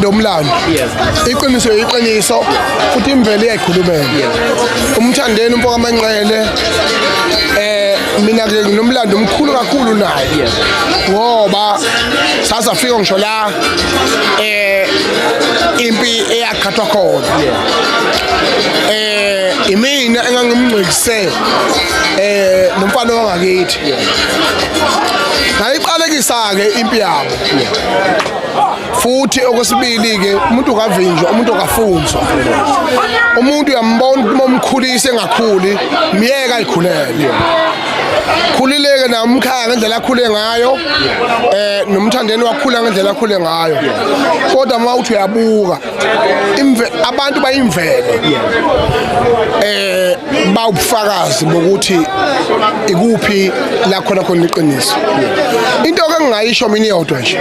umlando iqiniso iqiniso futhi imvelo iyayikhulumela Mthandeni umfoko amanqele mina ke nginomlando omkhulu kakhulu naye ngoba sasafika ngisho la impi eyakhathwa khona imina engangimngcikise nomfana wangakithi ngayiqalekisa ke impi yabo futhi okwesibili ke umuntu kavinjwa umuntu kafunzwa umuntu uyambona umkhulise engakhuli miyeka ayikhulele khulileke na umkhaya ngendlela akhule ngayo noMthandeni wakhula ngendlela akhule ngayo kodwa mawuthi uyabuka abantu bayimvelo bawubufakazi bokuthi ikuphi la khona iqiniso into ke ngingayisho mina iyodwa nje